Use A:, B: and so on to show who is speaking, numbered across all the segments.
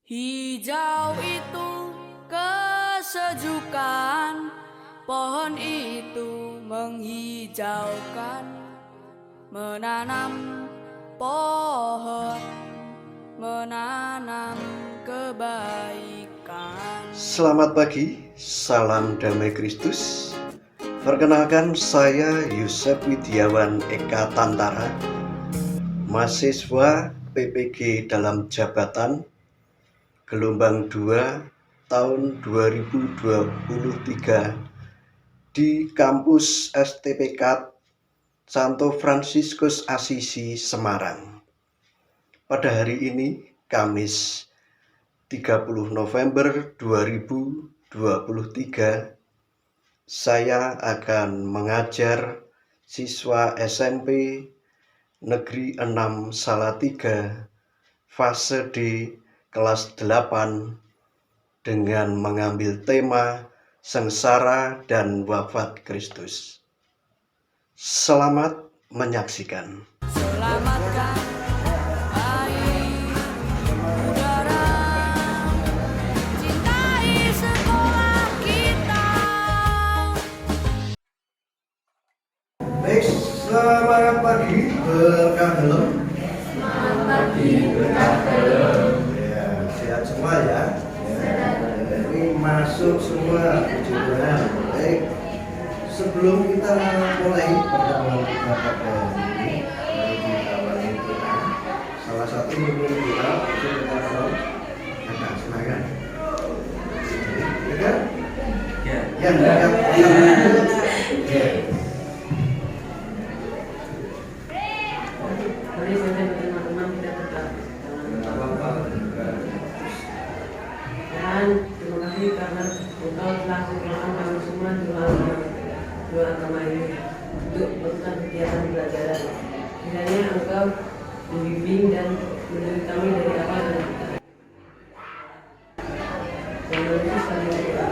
A: Hijau itu kesejukan, pohon itu menghijaukan, menanam pohon, menanam kebaikan.
B: Selamat pagi, salam damai Kristus. Perkenalkan, saya Yusef Widiawan Eka Tantara, mahasiswa PPG dalam jabatan gelombang 2 tahun 2023 di kampus STPK Santo Fransiskus Assisi Semarang. Pada hari ini, Kamis 30 November 2023, saya akan mengajar siswa SMP Negeri 6 Salatiga fase D kelas 8 dengan mengambil tema sengsara dan wafat Kristus. Selamat menyaksikan.
A: Selamatkan air, udara, cintai sekolah kita.
B: Baik, selamat pagi berkah dalam.
C: Selamat pagi, berkah dalam.
B: Ya, sehat semua ya. Ini masuk semua, puji Tuhan. Baik, sebelum kita mulai pertemuan kita pada hari ini, mari kita awali doa. Salah satu memimpin doa untuk kita tahu. Nah, silakan. Ya kan?
C: Ya.
B: Ya, ya.
C: Mari saya dan teman-teman kita tetap dan terima kasih karena Engkau telah mengirimkan kami semua dua agama ini untuk melakukan kegiatan pembelajaran. Kiranya Engkau membimbing dan mendidik kami dari awal dan kita. Dan menulis kami berdoa.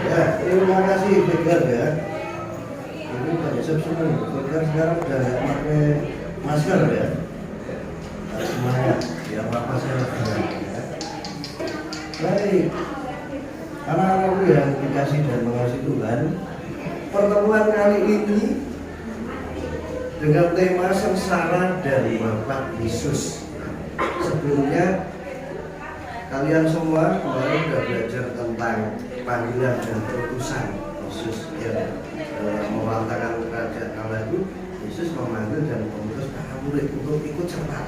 B: Ya, terima kasih Begar ya. Ini Pak Yusuf senang. Begar sekarang udah pakai masker ya. Harus semangat, biar nafas sehat ya. Baik, anak-anakku yang dikasih dan mengasihi Tuhan, pertemuan kali ini dengan tema sengsara dan wafat Yesus. Sebelumnya kalian semua kemarin sudah belajar tentang panggilan dan perutusan Yesus yang mewartakan kerajaan Allah itu. Yesus memanggil dan mengutus para murid untuk ikut serta.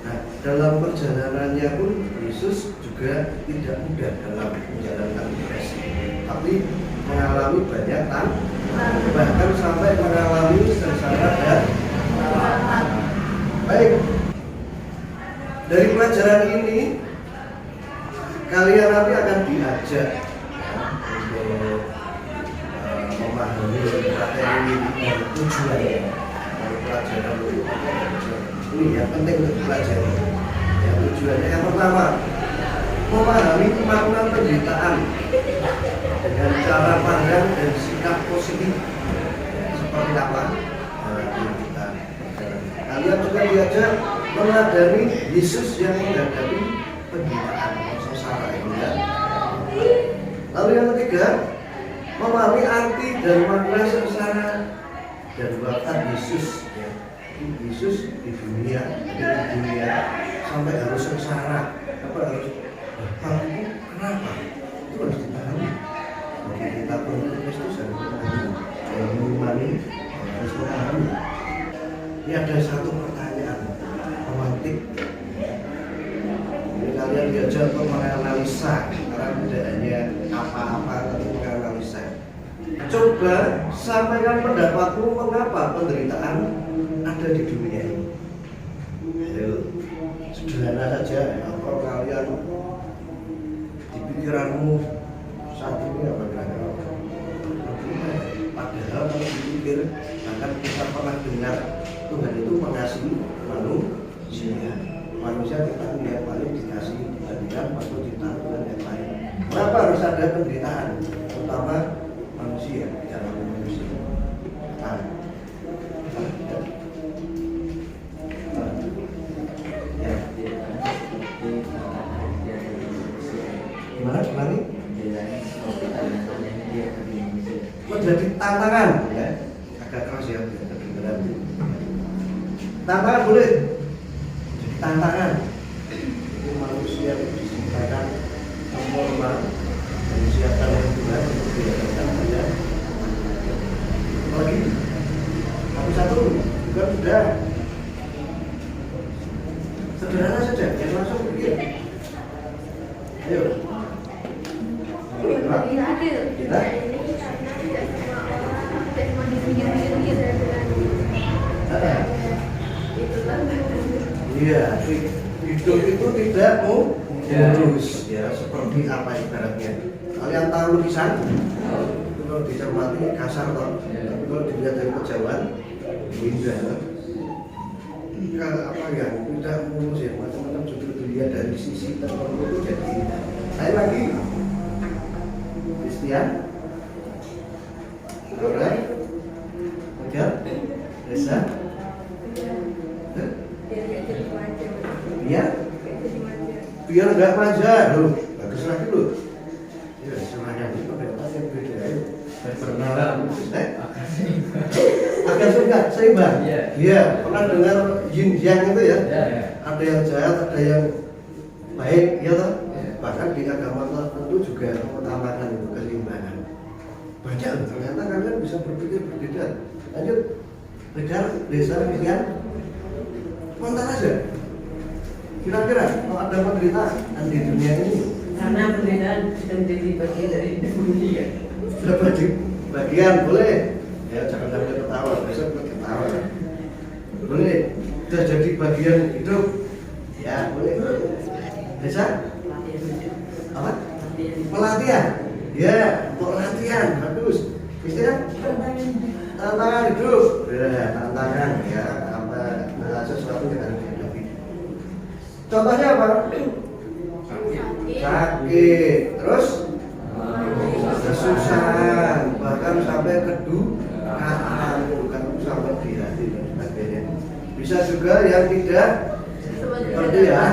B: Nah, dalam perjalanannya pun Yesus juga tidak mudah dalam menjalankan tugas, tapi mengalami banyak tantangan, bahkan sampai mengalami sengsara dan wafat. Baik, dari pelajaran ini kalian nanti akan diajak untuk memahami materi dan tujuannya. Pelajaran ini yang penting untuk dipelajari. Yang tujuannya yang pertama, memahami makna penderitaan dengan cara pandang dan sikap positif. Seperti apa? Penderitaan. Kalian juga diajak meneladani Yesus yang menghadapi penderitaan sengsara ini ya. Lalu yang ketiga, memahami arti dan makna sengsara dan wafat Yesus ya. Yesus di dunia sampai harus sengsara, apa harus wafat itu kenapa? Itu harus dipahami. Bagi kita pengikut Kristus harus memahami, yang mengimani harus memahami. Ini ada satu pertanyaan romantik. Ini kalian diajak untuk menganalisa, karena tidak hanya apa-apa, tapi menganalisa. Coba sampaikan pendapatmu mengapa penderitaan ada di dunia ini. Ayo, sederhana saja. Apa kalian di pikiranmu saat ini apa kira-kira? Padahal kalau dipikir, bahkan kita pernah dengar Tuhan itu mengasihi manusia. Manusia kita lihat paling dikasih dibandingkan makhluk ciptaan Tuhan yang lain. Kenapa harus ada penderitaan? Terutama manusia, dalam manusia. tantangan ya, agak keras ya, biar kedengeran. Tantangan boleh, tantangan itu manusia diciptakan normal, disiapkan oleh Tuhan untuk diadakan pada lagi satu juga sudah sederhana saja, yang langsung pikir. Ayo. Kita iya, hidup itu tidak mulus ya, seperti apa ibaratnya. Kalian tahu lukisan? Kalau dicermati kasar toh, tapi kalau dilihat dari kejauhan indah. Kalau apa yang tidak mulus ya, macam-macam juga dilihat dari sisi tertentu itu jadi indah. Lain lagi, Christian, Laura, Ojal, Reza, biar nggak manja loh, bagus lagi loh. Ya semuanya itu yang beda ya. Perkenalan, agak suka seimbang. Iya, pernah dengar yin yang itu ya? Ada yang jahat, ada yang baik, ya toh? Bahkan di agama tertentu juga mengutamakan itu keseimbangan. Banyak loh, ternyata kalian bisa berpikir berbeda. Lanjut, Regar, Desa, Christian, komentar aja. Kira-kira kalau ada penderitaan di dunia ini,
C: karena penderitaan sudah menjadi bagian dari dunia.
B: sudah bagian boleh ya, jangan sampai ketawa, besok ketawa boleh, sudah jadi bagian hidup ya, boleh. Bisa apa? Pelatihan ya, untuk latihan bagus. Istilah tantangan hidup ya, tantangan ya, apa sesuatu yang harus dihadapi. Contohnya apa? Sakit, terus kesusahan, bahkan sampai kedukaan, bukan sampai di hati dan sebagainya. Bisa juga yang tidak seperti ya,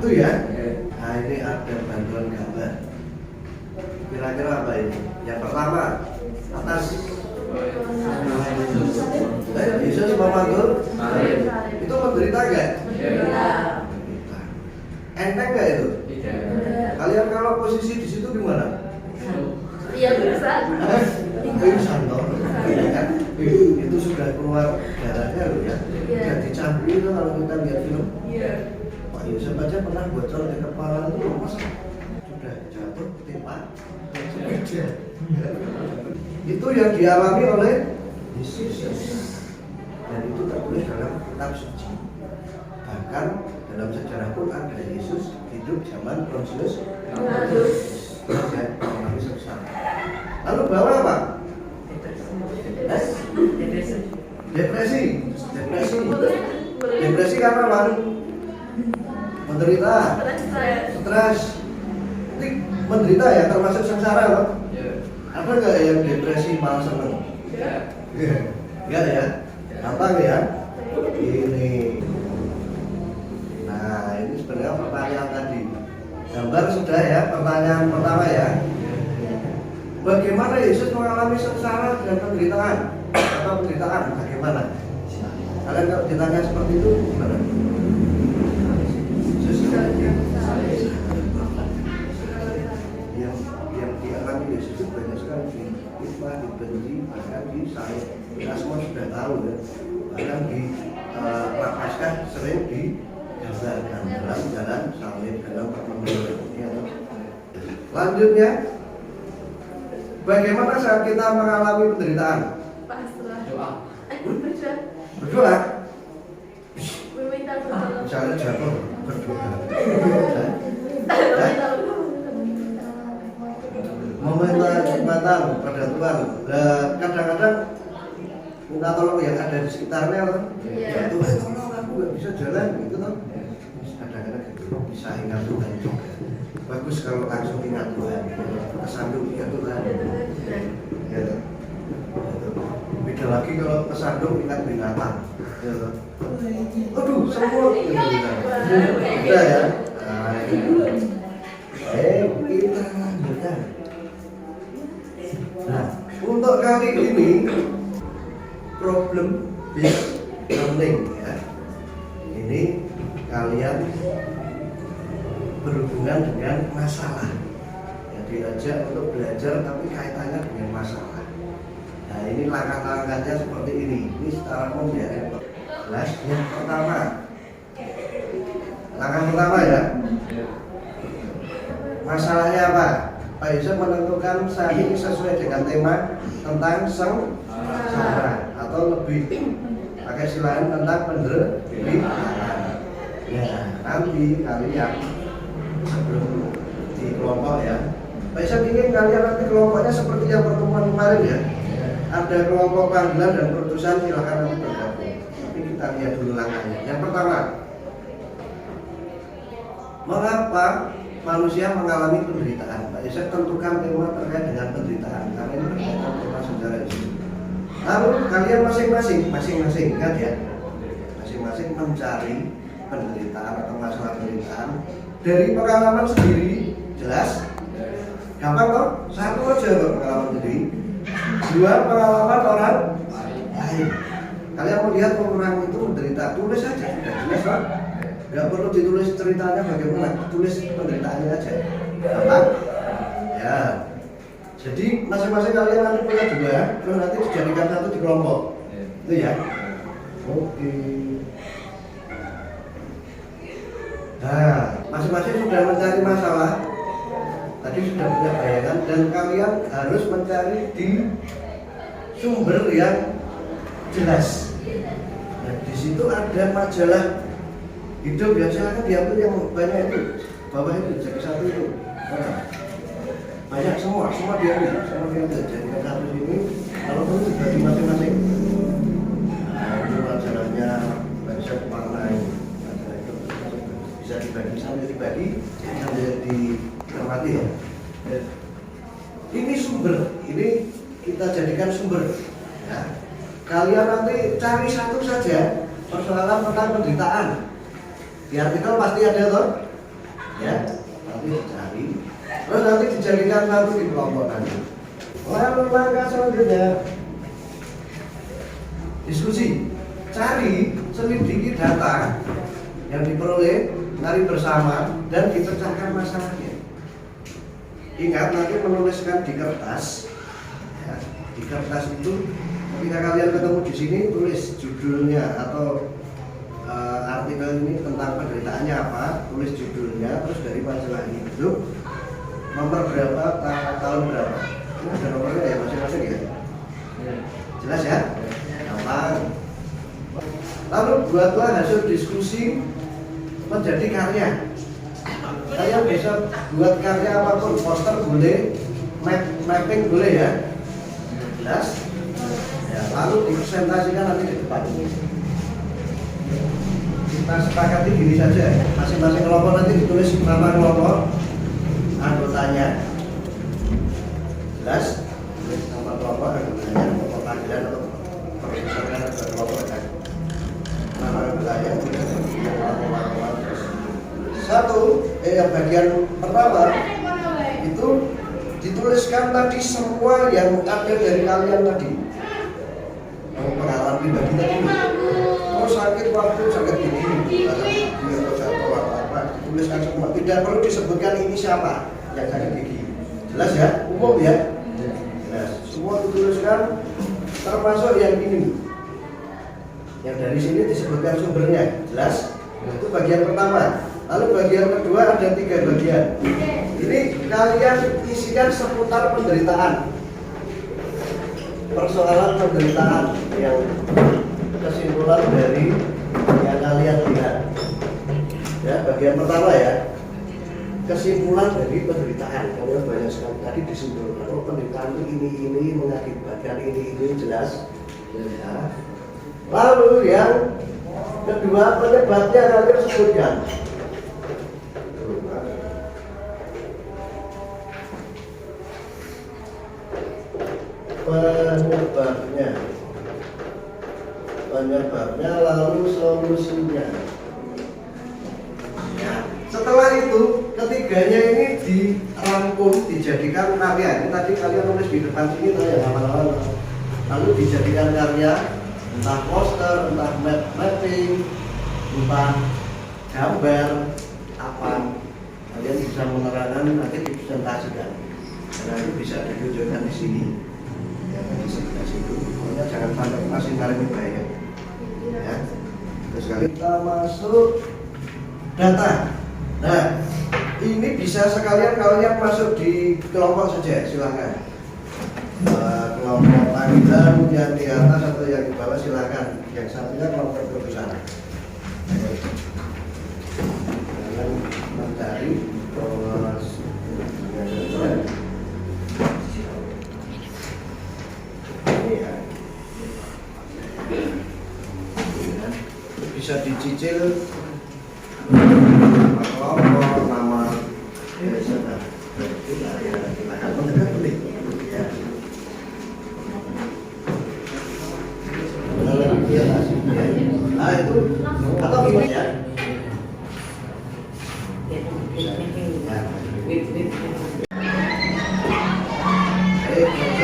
B: itu ya. Nah ini ada bantuan gambar. Kira-kira apa ini? Yang pertama, atas Yesus memanggul, itu menderita enggak? Enteng nggak itu? Kalian kalau posisi di situ gimana?
A: Iya pingsan.
B: Pingsan toh. Itu sudah keluar darahnya loh ya. Sudah dicampur itu kalau kita lihat film. Pak Yusuf aja pernah bocor di kepala itu mas. Sudah jatuh ketimpa sepeda. Itu yang dialami oleh Yesus. Dan itu tertulis dalam kitab suci. Bahkan dalam sejarah pun ada Yesus hidup zaman Pontius Pilatus. Lalu bawa apa? Depresi karena apa? Menderita, stres. Ini menderita ya, termasuk sengsara loh. Ada nggak yang depresi malah seneng? Enggak ya? Apa ya? Ini. Nah, ini sebenarnya pertanyaan tadi. Gambar sudah ya, pertanyaan pertama ya. Bagaimana Yesus mengalami sengsara dan penderitaan? Atau penderitaan bagaimana? Kalian kalau ditanya seperti itu gimana? Yesus yang dialami Yesus itu banyak sekali difitnah, dibenci, bahkan disalib. Kita semua sudah tahu ya. Bahkan di Prapaskah sering digambarkan dalam jalan salib, dalam pertemuan. Lanjutnya, bagaimana saat kita mengalami penderitaan?
A: Pasrah.
B: Berdoa.
A: Meminta pertolongan.
B: Misalnya jatuh berdoa. Meminta jembatan pada Tuhan. Kadang-kadang minta tolong yang ada di sekitarnya loh. Ya Tuhan tolong aku nggak bisa jalan gitu loh. Kadang-kadang gitu bisa ingat Tuhan juga. Bagus kalau langsung ingat Tuhan. Kesandung ingat Tuhan. Gitu. Beda lagi kalau kesandung ingat binatang. Gitu. Aduh semut. Beda ya. Kita lanjutkan. Nah, untuk Untuk kali ini problem based learning ya. Ini kalian berhubungan dengan masalah. Ya, diajak untuk belajar tapi kaitannya dengan masalah. Nah, ini langkah-langkahnya seperti ini. Ini secara umum ya. Jelas. Yang pertama, langkah pertama ya. Masalahnya apa? Pak Yusuf menentukan saat ini sesuai dengan tema tentang sengsara atau lebih pakai istilah tentang penderitaan. Ya, nanti kalian sebelum di kelompok ya, Pak Yusuf ingin kalian nanti kelompoknya seperti yang pertemuan kemarin ya. Ada kelompok panggilan dan perutusan, silakan nanti bergabung. Tapi kita lihat dulu langkahnya. Yang pertama, mengapa manusia mengalami penderitaan? Pak Yusuf tentukan tema terkait dengan penderitaan karena ini berkaitan dengan sejarah itu. Lalu kalian masing-masing ingat ya, masing-masing mencari penderitaan atau masalah penderitaan dari pengalaman sendiri. Jelas? Gampang kok? Satu aja pengalaman sendiri, dua pengalaman orang lain. Kalian mau lihat orang itu menderita, tulis aja, sudah jelas kan? Gak perlu ditulis ceritanya bagaimana, tulis penderitaannya aja. Gampang? Ya. Jadi masing-masing kalian nanti punya dua, terus nanti dijadikan satu di kelompok. Itu ya. Oke. Nah, masing-masing sudah mencari masalah. Tadi sudah punya bayangan dan kalian harus mencari di sumber yang jelas. Nah, di situ ada majalah hidup ya, silahkan diambil yang banyak itu, bawah itu jadi satu itu. Nah, banyak semua diambil, jadikan satu ini. Kalau perlu dibagi masing-masing. Nah, itu majalahnya bisa diwarnai. Majalah itu bisa dibagi sambil dicermati ya. Ini sumber, ini kita jadikan sumber. Ya. Kalian nanti cari satu saja persoalan tentang penderitaan. Di artikel pasti ada toh, ya. Nanti dicari, terus nanti dijadikan satu di kelompok nanti. Lalu langkah selanjutnya diskusi, cari, selidiki data yang diperoleh, cari bersama dan dipecahkan masalahnya. Ingat nanti menuliskan di kertas, ya. Di kertas itu ketika kalian ketemu di sini tulis judulnya atau artikel ini tentang penderitaannya apa, tulis judulnya, terus dari majalah itu nomor berapa, tahun berapa. Ini ada nomornya ya masing-masing ya. Jelas ya? Gampang. Lalu buatlah hasil diskusi menjadi karya. Kalian bisa buat karya apapun, poster boleh, mapping boleh ya. Jelas? Ya, lalu dipresentasikan nanti di depan. Kita sepakati gini saja, masing-masing kelompok nanti ditulis nama kelompok, anggotanya. Jelas? Tulis nama kelompok, anggotanya, kelompok panggilan atau perusahaan atau kelompok kan. Nama anggotanya, satu, yang bagian pertama itu dituliskan tadi semua yang ada dari kalian tadi. Pengalaman pribadi tadi. Oh sakit waktu sakit gini, atau jatuh atau apa, dituliskan semua. Tidak perlu disebutkan ini siapa yang sakit gigi. Jelas ya, umum ya. Jelas. Semua dituliskan, termasuk yang ini. Yang dari sini disebutkan sumbernya. Jelas. Itu bagian pertama. Lalu bagian kedua ada 3 bagian. Ini kalian isikan seputar penderitaan. Persoalan penderitaan yang kesimpulan dari yang kalian lihat. Ya, bagian pertama ya. Kesimpulan dari penderitaan. Kalian banyak sekali tadi disimpulkan. Oh, penderitaan itu ini mengakibatkan ini jelas. Ya. Lalu yang kedua penyebabnya kalian sebutkan. Penyebabnya lalu solusinya. Ya. Setelah itu ketiganya ini dirangkum, dijadikan karya. Ini tadi kalian nulis di depan sini tuh ya halaman. Lalu dijadikan karya, entah poster, entah mapping, entah gambar apa, kalian bisa menerangkan nanti dipresentasikan. Karena itu bisa ditunjukkan di sini. Ya, di sebelah situ. Pokoknya jangan sampai masih narik bahaya. Ya. Terus kita masuk data. Nah, ini bisa sekalian kalian masuk di kelompok saja, silahkan. Kelompok tanggal yang di atas atau yang di bawah silahkan. Yang satunya kelompok perusahaan. Kalian mencari pos. Bisa dicicil kelompok nama itu atau gimana ya?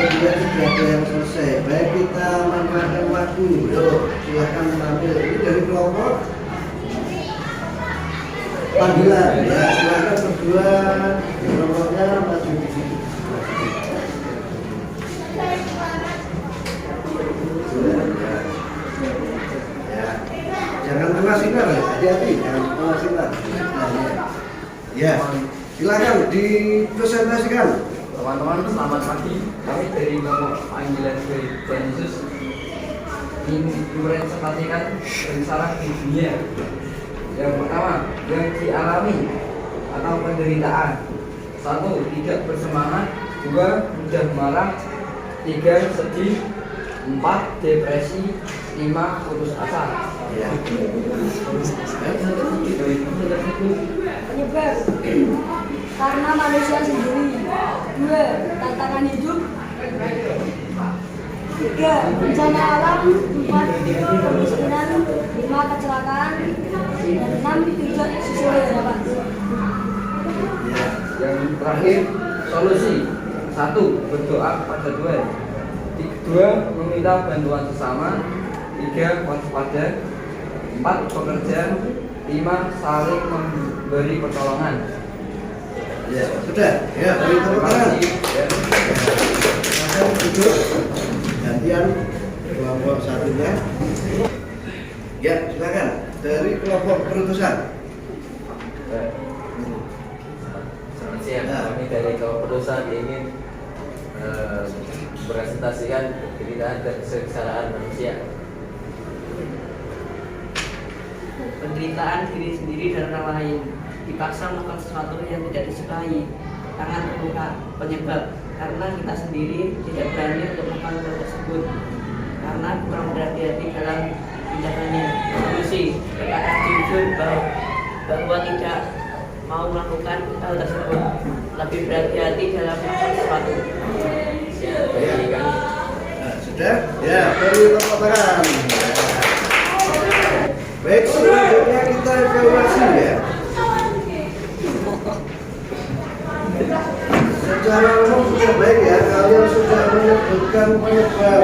B: Kemudian sudah yang selesai. Baik, kita manfaatkan waktu. Yuk, silakan mengambil ini dari kelompok panggilan. Ya, silakan berdua kelompoknya maju di sini. Ya, jangan kena sinar, hati-hati, jangan kena sinar. Ya, silakan dipresentasikan.
D: Teman-teman, selamat pagi. Kami dari kelompok panggilan dari Tuhan Yesus ingin mempresentasikan rencana di dunia. Yang pertama, yang dialami atau penderitaan. 1. Tidak bersemangat. 2. Mudah marah. 3. Sedih. 4. Depresi. 5. Putus asa.
B: Ya.
A: Penyebab karena manusia sendiri. 2. Tantangan hidup. 3. Bencana alam. 4. Kemiskinan. 5. Kecelakaan. Dan 6. Tidak sesuai harapan.
D: Yang terakhir, solusi. 1. Berdoa kepada Tuhan. 2. Meminta bantuan sesama. 3. Waspada. 4. Bekerja. 5. Saling memberi pertolongan.
B: Ya, sudah. Ya, beri tepuk tangan. Duduk. Gantian kelompok satunya. Ya, silakan. Dari kelompok perutusan.
E: Selamat siang, kami dari kelompok perusahaan ingin presentasikan penderitaan dan kesengsaraan manusia.
F: Penderitaan diri sendiri dan orang lain, dipaksa melakukan sesuatu yang tidak disukai, tangan terluka, penyebab karena kita sendiri tidak berani untuk melakukan hal tersebut karena kurang berhati-hati dalam tindakannya. Solusi, berkata jujur bahwa tidak mau melakukan hal tersebut, lebih berhati-hati dalam melakukan sesuatu.
E: Siap, bagi kami.
B: Nah, sudah? Ya, beri tepuk tangan. Baik, selanjutnya kita evaluasi ya. Secara umum sudah baik ya, kalian sudah menyebutkan penyebab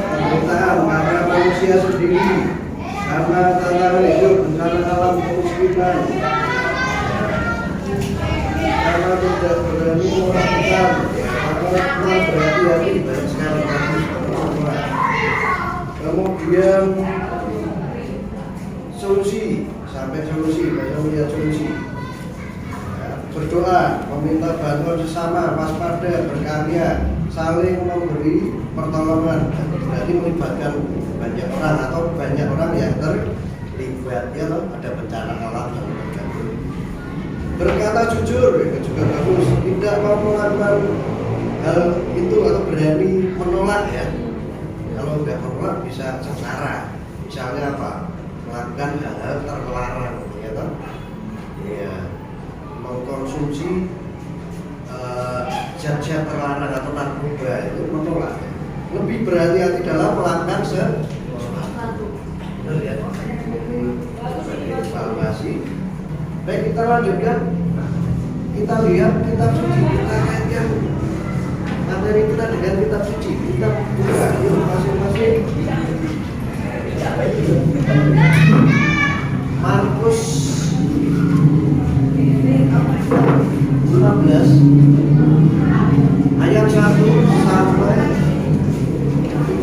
B: penderitaan karena manusia sendiri, karena tantangan hidup, bencana alam, kemiskinan, karena tidak berani melakukan, karena kurang berhati-hati banyak sekali. Kemudian solusi, sampai solusi, banyak melihat solusi. Berdoa, meminta bantuan sesama, waspada, berkarya, saling memberi pertolongan. Berarti melibatkan banyak orang atau banyak orang yang terlibat ya loh, ada bencana alam dan sebagainya. Berkata jujur itu juga bagus, tidak mau melakukan hal itu atau berani menolak ya. Kalau nggak menolak bisa sengsara. Misalnya apa? Melakukan hal-hal terlarang ya toh. Iya. Mengkonsumsi zat-zat terlarang atau narkoba itu menolak. Lebih berhati-hati dalam melakukan sesuatu. Benar ya? Ini sebagai evaluasi. Baik, kita lanjutkan. kita lihat kitab suci, kita kaitkan materi kita dengan kitab suci. Kita buka yuk masing-masing. Markus 15 ayat 1 sampai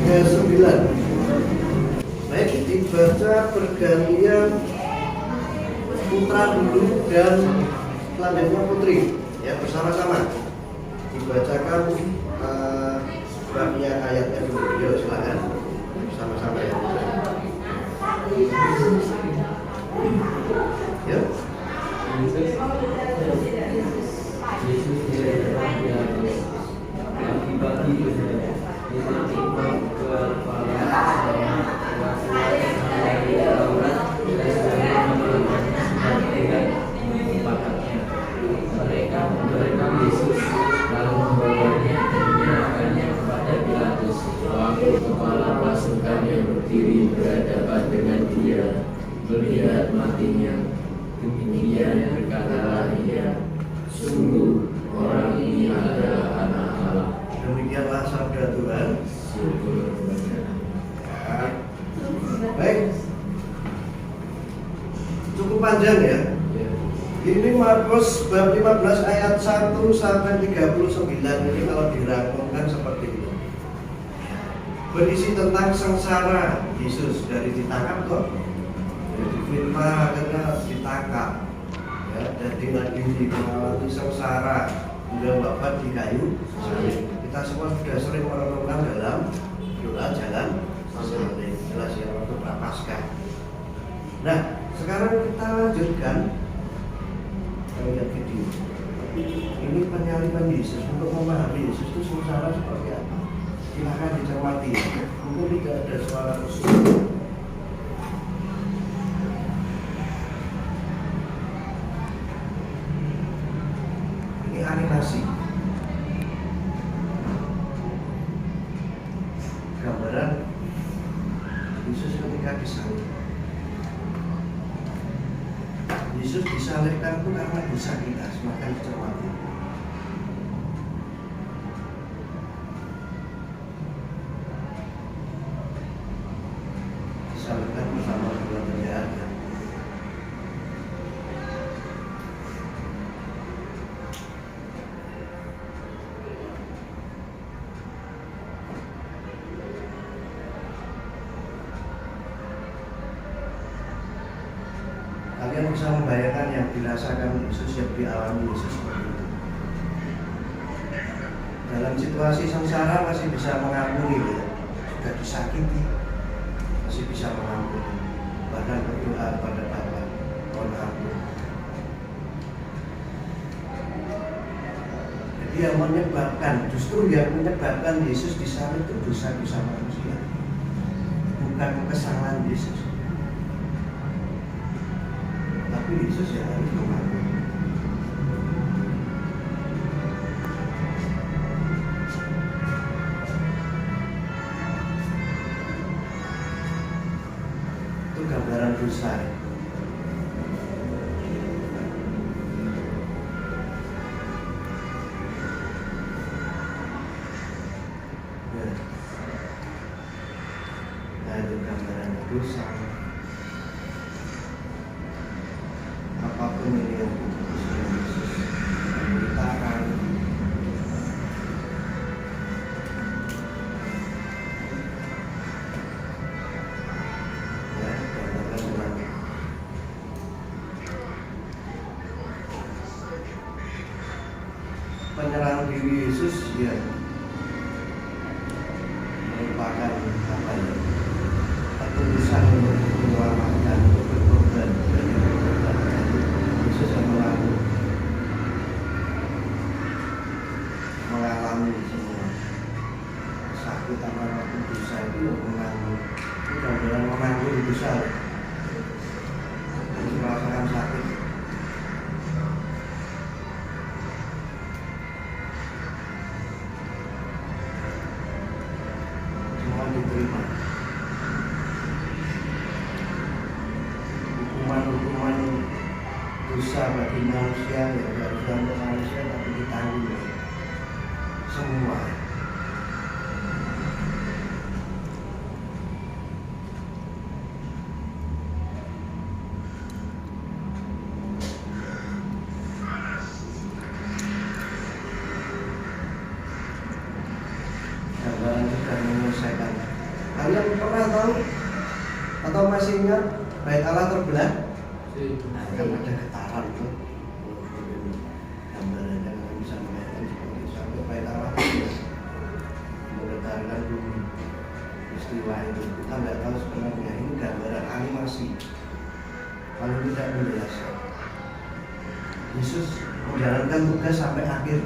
B: 39. Baik, dibaca bergantian putra dulu dan selanjutnya putri, ya bersama-sama. Dibacakan babnya ayatnya dulu. Yuk silakan bersama-sama ya. Yuk.
E: Yesus bagi-bagi imam kepala mereka memberikan Yesus lalu membawanya dan menyerahkannya kepada Pilatus. Waktu kepala pasukannya berdiri berhadapan dengan dia melihat matinya, kemudian berkatalah ia, sungguh orang ini adalah anak Allah.
B: Demikianlah sabda Tuhan.
E: Syukur kepada
B: Ya. Baik, cukup panjang ya. Ini Markus bab 15 ayat 1 sampai 39. Ini kalau dirangkumkan seperti ini. Berisi tentang sengsara Yesus dari ditangkap kok. Dari difitnah akhirnya ditangkap. Ya, dan diadili mengalami sengsara hingga wafat di kayu salib. Kita semua sudah sering merenungkan dalam doa jalan salib, jelas ya, waktu Prapaskah. Nah, sekarang kita lanjutkan lihat video. Ini penyaliban Yesus. Untuk memahami Yesus itu sengsara seperti apa, silakan dicermati. Mungkin tidak ada suara khusus. Ini animasi, gambaran Yesus ketika disalib. Yesus disalibkan itu karena dosa kita, semakin dicermati. Disalibkan bersama dua penjahatnya. Kalian bisa membayangkan yang dirasakan Yesus, yang dialami Yesus seperti itu. Dalam situasi sengsara masih bisa mengampuni, ya. Sudah disakiti masih bisa mengampuni, bahkan berdoa kepada Bapa, mohon ampun. Jadi yang menyebabkan, justru yang menyebabkan Yesus disalib itu dosa-dosa manusia, bukan kesalahan Yesus. Tapi Yesus yang harus mengampuni. Itu gambaran dosa. Nah, itu gambaran dosa. Apapun ini yang Yesus memberitakan, ya, gambaran dengan penyerahan diri Yesus, ya, merupakan apa ya, ketulusan untuk menyelamatkan, untuk berkorban dari berkorban. Yesus yang mengalami semua kesakitan apapun dosa itu, menanggung. Itu gambaran menanggung dosa. Harus merasakan sakit. Semua diterima. dosa bagi manusia yang harusnya untuk manusia tapi ditanggung semua. Gambaran sudah menyelesaikan. Kalian pernah tahu atau masih ingat bait Allah terbelah? Nah, kan ada getaran tuh. Gambarannya kalian bisa melihat seperti sampai bait Allah menggetarkan bumi. Peristiwa itu kita nggak tahu sebenarnya ini gambaran animasi. Kalau tidak menjelaskan, Yesus menjalankan tugas sampai akhir.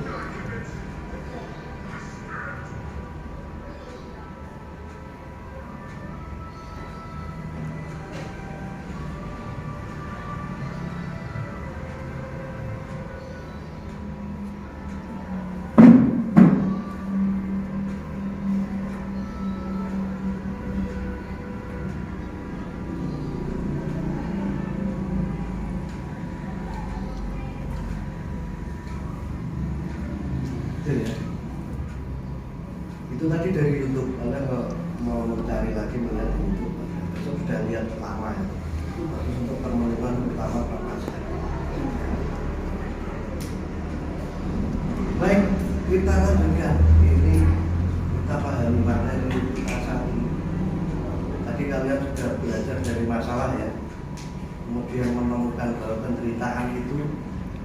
B: Itu tadi dari YouTube. Kalian kalau mau mencari lagi melihat di YouTube, besok sudah lihat lama ya. Itu bagus untuk permenuhan utama permasalahan. Baik, kita lanjutkan. Ini kita pahami makna dari perasaan. Tadi kalian sudah belajar dari masalah ya. Kemudian menemukan bahwa penderitaan itu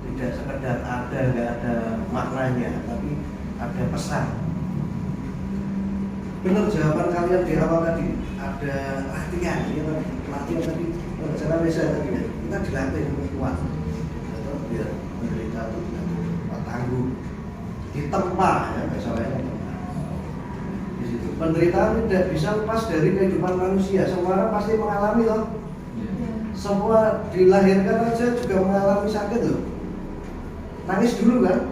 B: tidak sekedar ada, nggak ada maknanya, tapi ada pesan. Benar jawaban kalian di awal tadi, ada latihan, ya kan? Latihan tadi, cara saya tadi ya, kita dilatih untuk kuat, atau biar menderita itu tidak tangguh, ditempa ya, misalnya di situ. Penderitaan tidak bisa lepas dari kehidupan manusia, semua orang pasti mengalami loh. Semua dilahirkan aja juga mengalami sakit loh. Nangis dulu kan?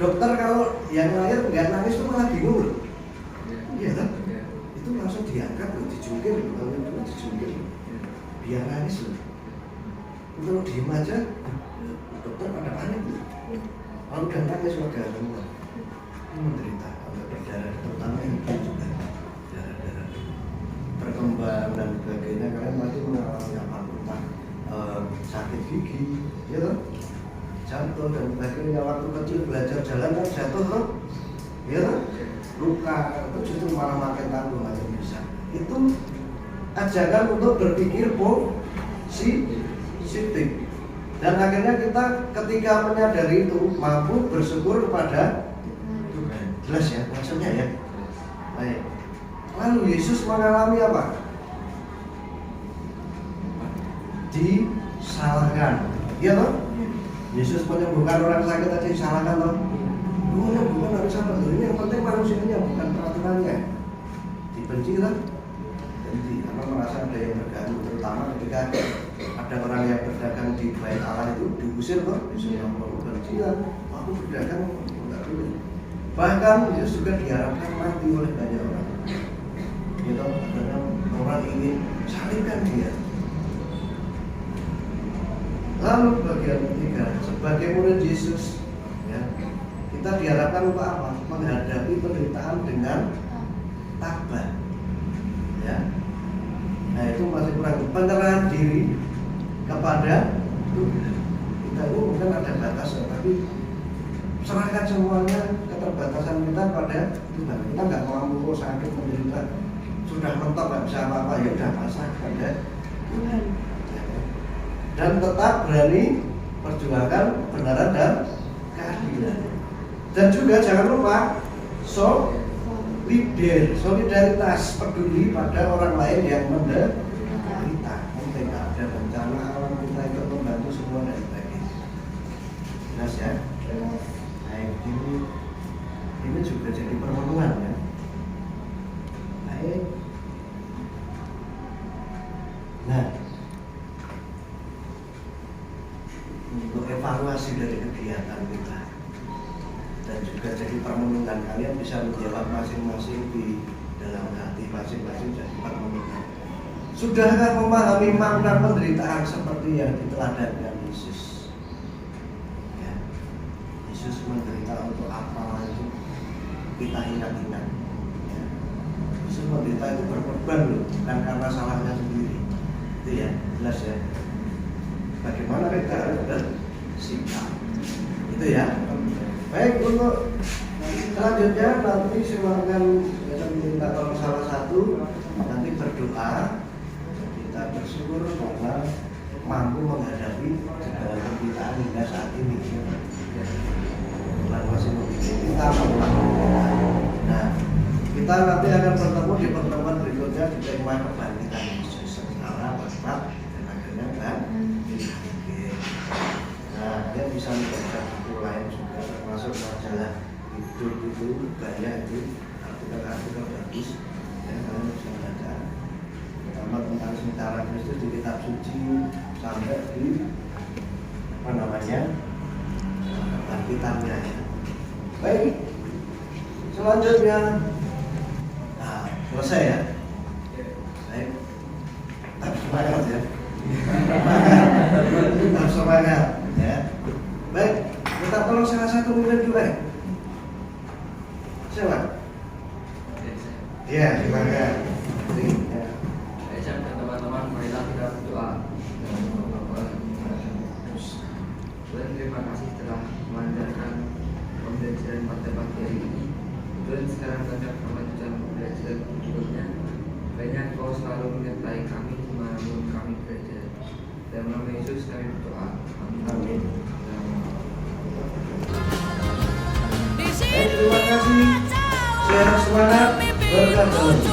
B: Dokter kalau yang lahir nggak nangis itu malah bingung loh. Iya kan? Itu langsung diangkat loh, dijungkir loh, kalau itu dijungkir loh. Biar nangis loh. Kalau diem aja, dokter pada panik loh. Kalau udah nangis udah semua. Ini menderita, kalau berdarah, terutama ini juga darah-darah berkembang dan sebagainya. Kalian masih mengalami apa? Entah sakit gigi, ya kan? Jatuh dan sebagainya. Waktu kecil belajar jalan kan jatuh loh, ya kan? Luka itu justru malah makin tangguh, makin bisa. Itu ajakan untuk berpikir positif. Dan akhirnya kita ketika menyadari itu mampu bersyukur kepada Tuhan. Jelas ya maksudnya ya. Baik. Lalu Yesus mengalami apa? Disalahkan. Iya toh? Yesus menyembuhkan orang sakit tadi disalahkan toh? Bukan harus sama loh. Ini yang penting manusianya, bukan peraturannya. Dibenci kan? Benci, karena merasa ada yang berganggu. Terutama ketika ada orang yang berdagang di bait Allah itu diusir kok. Disuruh ngomong benci lah. Aku berdagang enggak boleh. Bahkan Yesus juga diharapkan mati oleh banyak orang. Gitu, karena orang ingin salibkan dia. Lalu bagian ketiga, sebagai murid Yesus, ya, kita diharapkan untuk apa? Menghadapi penderitaan dengan tabah. Ya. Nah itu masih kurang penyerahan diri kepada Tuhan. Kita ini mungkin ada batasnya, tapi serahkan semuanya keterbatasan kita pada Tuhan. Kita nggak mampu sakit menderita, sudah mentok nggak bisa apa-apa, ya udah pasrah pada Tuhan. Dan tetap berani perjuangkan kebenaran dan keadilan. Dan juga jangan lupa solidaritas, peduli pada orang lain yang menderita. Mungkin ada bencana alam, kita ikut membantu semua dan sebagainya. Jelas ya? Nah, ini juga jadi permenuhan ya. Baik. Nah, untuk evaluasi dari kegiatan kita dan juga jadi permenuhan, kalian bisa menjawab masing-masing di dalam hati masing-masing jadi permenuhan. Sudahkah memahami makna penderitaan seperti yang diteladankan Yesus? Ya. Yesus menderita untuk apa itu kita ingat-ingat. Ya. Yesus menderita itu berkorban loh, bukan karena salahnya sendiri. Itu ya, jelas ya. Bagaimana kita harus bersikap? Itu ya. Baik, untuk selanjutnya nanti silakan saya minta tolong salah satu nanti berdoa. Kita bersyukur karena mampu menghadapi segala penderitaan hingga saat ini. Bulan masih kita mengulang. Nah, kita nanti akan bertemu di pertemuan berikutnya di tema kebangkitan Yesus secara waspat dan akhirnya kan. Nah, dia bisa membaca buku lain juga termasuk majalah hidup itu banyak itu artikel-artikel bagus yang kalian bisa baca. Pertama tentang sejarah Kristus di kitab suci sampai di apa namanya kebangkitannya ya. Baik, selanjutnya nah, selesai ya. Baik, tetap semangat ya. Tetap semangat ya. Baik, kita tolong salah satu minum juga ya. Siapa? Iya, silakan. Ya.
D: Saya dan teman-teman, marilah kita berdoa. Tuhan, terima kasih telah melancarkan pembelajaran pada pagi hari ini. Tuhan, sekarang kami akan melanjutkan pembelajaran berikutnya. Banyak Kau selalu menyertai kami dimanapun kami berada. Dalam nama Yesus kami berdoa. Amin.
B: Terima kasih. Sehat semangat. Berkat Tuhan.